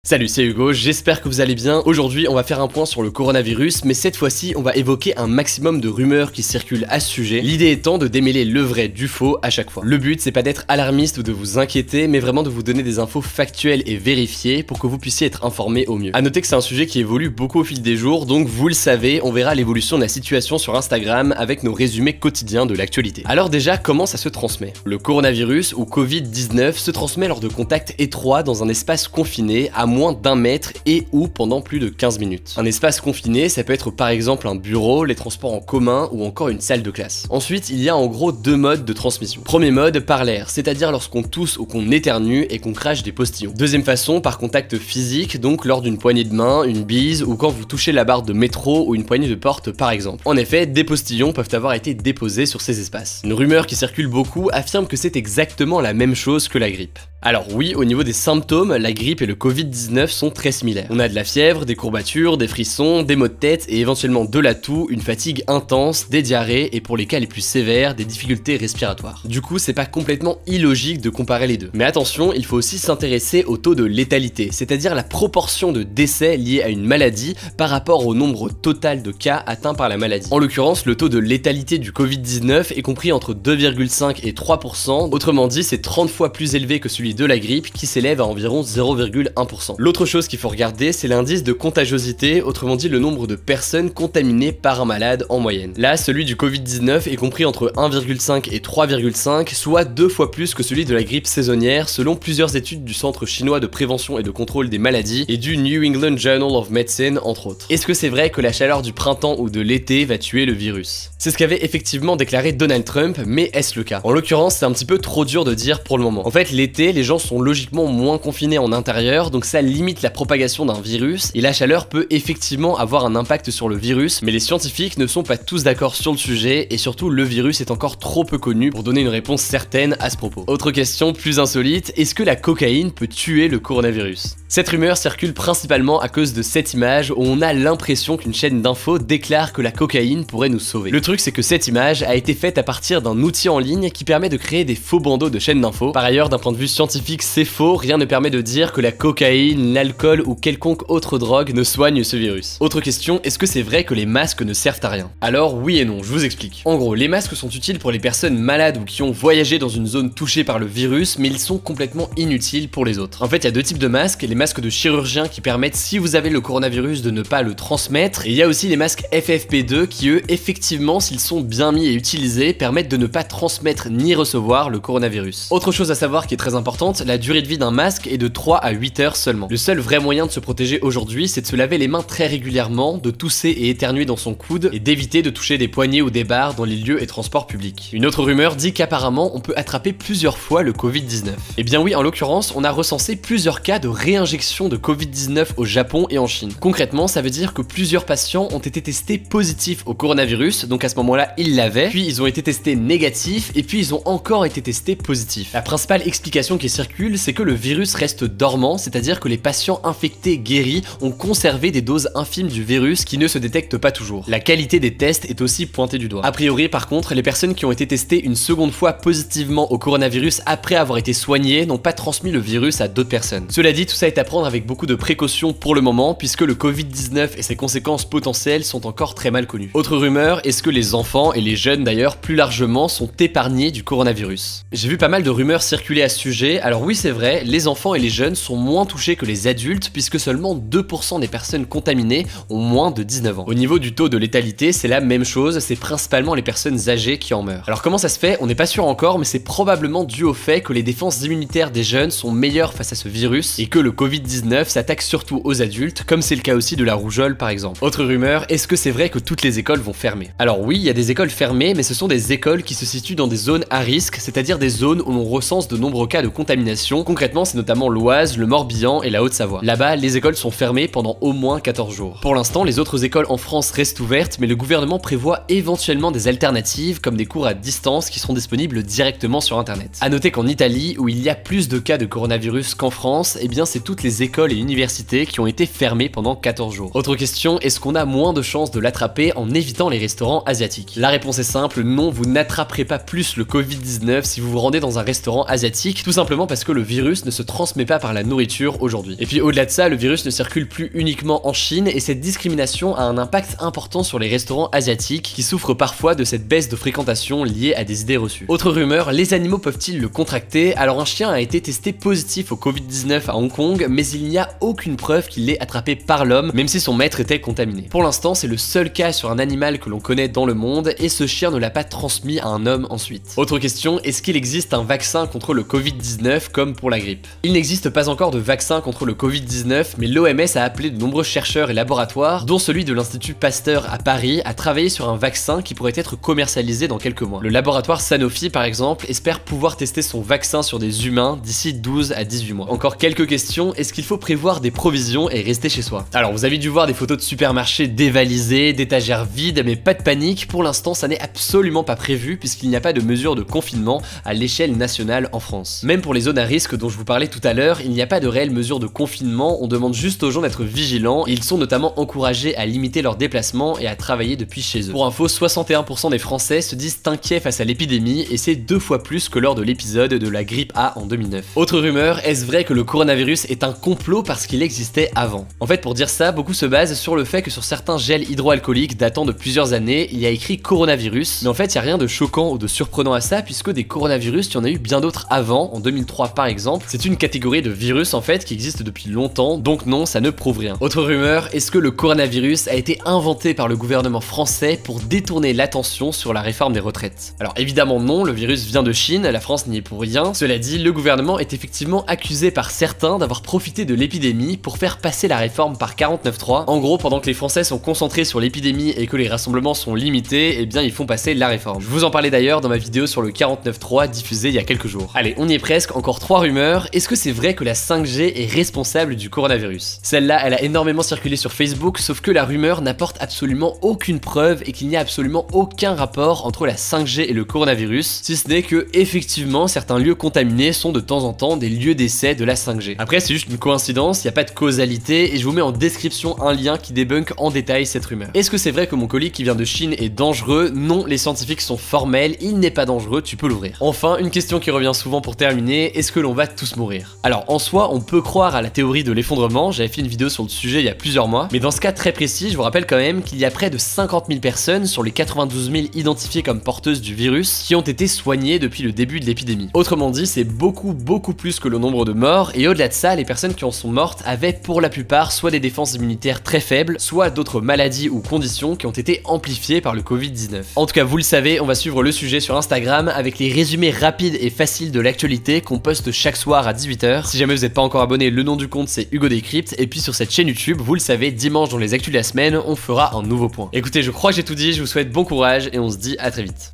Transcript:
Salut, c'est Hugo, j'espère que vous allez bien. Aujourd'hui, on va faire un point sur le coronavirus, mais cette fois-ci, on va évoquer un maximum de rumeurs qui circulent à ce sujet, l'idée étant de démêler le vrai du faux à chaque fois. Le but, c'est pas d'être alarmiste ou de vous inquiéter, mais vraiment de vous donner des infos factuelles et vérifiées pour que vous puissiez être informé au mieux. A noter que c'est un sujet qui évolue beaucoup au fil des jours, donc vous le savez, on verra l'évolution de la situation sur Instagram avec nos résumés quotidiens de l'actualité. Alors déjà, comment ça se transmet? Le coronavirus ou Covid-19 se transmet lors de contacts étroits dans un espace confiné à moins d'1 mètre et ou pendant plus de 15 minutes. Un espace confiné, ça peut être par exemple un bureau, les transports en commun ou encore une salle de classe. Ensuite, il y a en gros deux modes de transmission. Premier mode, par l'air, c'est-à-dire lorsqu'on tousse ou qu'on éternue et qu'on crache des postillons. Deuxième façon, par contact physique, donc lors d'une poignée de main, une bise ou quand vous touchez la barre de métro ou une poignée de porte par exemple. En effet, des postillons peuvent avoir été déposés sur ces espaces. Une rumeur qui circule beaucoup affirme que c'est exactement la même chose que la grippe. Alors oui, au niveau des symptômes, la grippe et le Covid-19 sont très similaires. On a de la fièvre, des courbatures, des frissons, des maux de tête et éventuellement de la toux, une fatigue intense, des diarrhées et pour les cas les plus sévères, des difficultés respiratoires. Du coup, c'est pas complètement illogique de comparer les deux. Mais attention, il faut aussi s'intéresser au taux de létalité, c'est-à-dire la proportion de décès liés à une maladie par rapport au nombre total de cas atteints par la maladie. En l'occurrence, le taux de létalité du Covid-19 est compris entre 2,5 et 3%, autrement dit, c'est 30 fois plus élevé que celui de la grippe qui s'élève à environ 0,1%. L'autre chose qu'il faut regarder, c'est l'indice de contagiosité, autrement dit le nombre de personnes contaminées par un malade en moyenne. Là, celui du Covid-19 est compris entre 1,5 et 3,5, soit 2 fois plus que celui de la grippe saisonnière, selon plusieurs études du Centre chinois de prévention et de contrôle des maladies et du New England Journal of Medicine, entre autres. Est-ce que c'est vrai que la chaleur du printemps ou de l'été va tuer le virus? C'est ce qu'avait effectivement déclaré Donald Trump, mais est-ce le cas? En l'occurrence, c'est un petit peu trop dur de dire pour le moment. En fait, l'été, les gens sont logiquement moins confinés en intérieur, donc ça limite la propagation d'un virus, et la chaleur peut effectivement avoir un impact sur le virus, mais les scientifiques ne sont pas tous d'accord sur le sujet, et surtout le virus est encore trop peu connu pour donner une réponse certaine à ce propos. Autre question plus insolite, est-ce que la cocaïne peut tuer le coronavirus? Cette rumeur circule principalement à cause de cette image où on a l'impression qu'une chaîne d'infos déclare que la cocaïne pourrait nous sauver. Le truc c'est que cette image a été faite à partir d'un outil en ligne qui permet de créer des faux bandeaux de chaînes d'infos. Par ailleurs, d'un point de vue scientifique, c'est faux, rien ne permet de dire que la cocaïne, l'alcool ou quelconque autre drogue ne soigne ce virus. Autre question, est-ce que c'est vrai que les masques ne servent à rien? Alors oui et non, je vous explique. En gros, les masques sont utiles pour les personnes malades ou qui ont voyagé dans une zone touchée par le virus, mais ils sont complètement inutiles pour les autres. En fait, il y a deux types de masques, les masques de chirurgien qui permettent, si vous avez le coronavirus, de ne pas le transmettre, et il y a aussi les masques FFP2 qui eux, effectivement, s'ils sont bien mis et utilisés, permettent de ne pas transmettre ni recevoir le coronavirus. Autre chose à savoir qui est très importante, la durée de vie d'un masque est de 3 à 8 heures seulement. Le seul vrai moyen de se protéger aujourd'hui, c'est de se laver les mains très régulièrement, de tousser et éternuer dans son coude, et d'éviter de toucher des poignées ou des barres dans les lieux et transports publics. Une autre rumeur dit qu'apparemment, on peut attraper plusieurs fois le Covid-19. Et bien oui, en l'occurrence, on a recensé plusieurs cas de réinjection de Covid-19 au Japon et en Chine. Concrètement, ça veut dire que plusieurs patients ont été testés positifs au coronavirus, donc à ce moment-là, ils l'avaient, puis ils ont été testés négatifs, et puis ils ont encore été testés positifs. La principale explication qui circule, c'est que le virus reste dormant, c'est-à-dire que les patients infectés guéris ont conservé des doses infimes du virus qui ne se détectent pas toujours. La qualité des tests est aussi pointée du doigt. A priori, par contre, les personnes qui ont été testées une seconde fois positivement au coronavirus après avoir été soignées n'ont pas transmis le virus à d'autres personnes. Cela dit, tout ça est à prendre avec beaucoup de précautions pour le moment, puisque le Covid-19 et ses conséquences potentielles sont encore très mal connues. Autre rumeur, est-ce que les enfants, et les jeunes d'ailleurs plus largement, sont épargnés du coronavirus? J'ai vu pas mal de rumeurs circuler à ce sujet, alors oui c'est vrai, les enfants et les jeunes sont moins touchés que les adultes, puisque seulement 2% des personnes contaminées ont moins de 19 ans. Au niveau du taux de létalité, c'est la même chose, c'est principalement les personnes âgées qui en meurent. Alors comment ça se fait? On n'est pas sûr encore, mais c'est probablement dû au fait que les défenses immunitaires des jeunes sont meilleures face à ce virus, et que le Covid-19 s'attaque surtout aux adultes, comme c'est le cas aussi de la rougeole par exemple. Autre rumeur, est-ce que c'est vrai que toutes les écoles vont fermer? Alors oui, il y a des écoles fermées, mais ce sont des écoles qui se situent dans des zones à risque, c'est-à-dire des zones où l'on recense de nombreux cas de contamination. Concrètement, c'est notamment l'Oise, le Morbihan et la Haute-Savoie. Là-bas, les écoles sont fermées pendant au moins 14 jours. Pour l'instant, les autres écoles en France restent ouvertes, mais le gouvernement prévoit éventuellement des alternatives, comme des cours à distance qui seront disponibles directement sur internet. A noter qu'en Italie, où il y a plus de cas de coronavirus qu'en France, eh bien c'est toutes les écoles et universités qui ont été fermées pendant 14 jours. Autre question, est-ce qu'on a moins de chances de l'attraper en évitant les restaurants asiatiques? La réponse est simple, non, vous n'attraperez pas plus le Covid-19 si vous vous rendez dans un restaurant asiatique, tout simplement simplement parce que le virus ne se transmet pas par la nourriture aujourd'hui. Et puis au-delà de ça, le virus ne circule plus uniquement en Chine et cette discrimination a un impact important sur les restaurants asiatiques qui souffrent parfois de cette baisse de fréquentation liée à des idées reçues. Autre rumeur, les animaux peuvent-ils le contracter? Alors un chien a été testé positif au Covid-19 à Hong Kong, mais il n'y a aucune preuve qu'il l'ait attrapé par l'homme, même si son maître était contaminé. Pour l'instant, c'est le seul cas sur un animal que l'on connaît dans le monde et ce chien ne l'a pas transmis à un homme ensuite. Autre question, est-ce qu'il existe un vaccin contre le Covid-19 comme pour la grippe? Il n'existe pas encore de vaccin contre le Covid-19, mais l'OMS a appelé de nombreux chercheurs et laboratoires, dont celui de l'Institut Pasteur à Paris, à travailler sur un vaccin qui pourrait être commercialisé dans quelques mois. Le laboratoire Sanofi, par exemple, espère pouvoir tester son vaccin sur des humains d'ici 12 à 18 mois. Encore quelques questions, est-ce qu'il faut prévoir des provisions et rester chez soi? Alors vous avez dû voir des photos de supermarchés dévalisés, d'étagères vides, mais pas de panique, pour l'instant ça n'est absolument pas prévu puisqu'il n'y a pas de mesure de confinement à l'échelle nationale en France. Même pour les zones à risque dont je vous parlais tout à l'heure, il n'y a pas de réelle mesure de confinement, on demande juste aux gens d'être vigilants et ils sont notamment encouragés à limiter leurs déplacements et à travailler depuis chez eux. Pour info, 61% des Français se disent inquiets face à l'épidémie et c'est 2 fois plus que lors de l'épisode de la grippe A en 2009. Autre rumeur, est-ce vrai que le coronavirus est un complot parce qu'il existait avant? En fait, pour dire ça, beaucoup se basent sur le fait que sur certains gels hydroalcooliques datant de plusieurs années, il y a écrit coronavirus, mais en fait, il n'y a rien de choquant ou de surprenant à ça puisque des coronavirus, il y en a eu bien d'autres avant, en 2003 par exemple. C'est une catégorie de virus en fait qui existe depuis longtemps, donc non, ça ne prouve rien. Autre rumeur, est-ce que le coronavirus a été inventé par le gouvernement français pour détourner l'attention sur la réforme des retraites? Alors évidemment non, le virus vient de Chine, la France n'y est pour rien. Cela dit, le gouvernement est effectivement accusé par certains d'avoir profité de l'épidémie pour faire passer la réforme par 49.3. En gros, pendant que les Français sont concentrés sur l'épidémie et que les rassemblements sont limités, eh bien ils font passer la réforme. Je vous en parlais d'ailleurs dans ma vidéo sur le 49.3 diffusée il y a quelques jours. Allez, on y est presque, encore 3 rumeurs. Est-ce que c'est vrai que la 5G est responsable du coronavirus? Celle-là, elle a énormément circulé sur Facebook, sauf que la rumeur n'apporte absolument aucune preuve et qu'il n'y a absolument aucun rapport entre la 5G et le coronavirus, si ce n'est que effectivement certains lieux contaminés sont de temps en temps des lieux d'essai de la 5G. Après c'est juste une coïncidence, il n'y a pas de causalité et je vous mets en description un lien qui débunk en détail cette rumeur. Est-ce que c'est vrai que mon colis qui vient de Chine est dangereux? Non, les scientifiques sont formels, il n'est pas dangereux, tu peux l'ouvrir. Enfin, une question qui revient souvent pour terminer, est-ce que l'on va tous mourir? Alors en soi, on peut croire à la théorie de l'effondrement, j'avais fait une vidéo sur le sujet il y a plusieurs mois, mais dans ce cas très précis, je vous rappelle quand même qu'il y a près de 50 000 personnes sur les 92 000 identifiées comme porteuses du virus qui ont été soignées depuis le début de l'épidémie. Autrement dit, c'est beaucoup plus que le nombre de morts, et au-delà de ça, les personnes qui en sont mortes avaient pour la plupart soit des défenses immunitaires très faibles, soit d'autres maladies ou conditions qui ont été amplifiées par le Covid-19. En tout cas, vous le savez, on va suivre le sujet sur Instagram avec les résumés rapides et faciles de l'actualité qu'on poste chaque soir à 18h. Si jamais vous n'êtes pas encore abonné, le nom du compte c'est Hugo Décrypte, et puis sur cette chaîne YouTube, vous le savez, dimanche dans les actus de la semaine, on fera un nouveau point. Écoutez, je crois que j'ai tout dit, je vous souhaite bon courage et on se dit à très vite.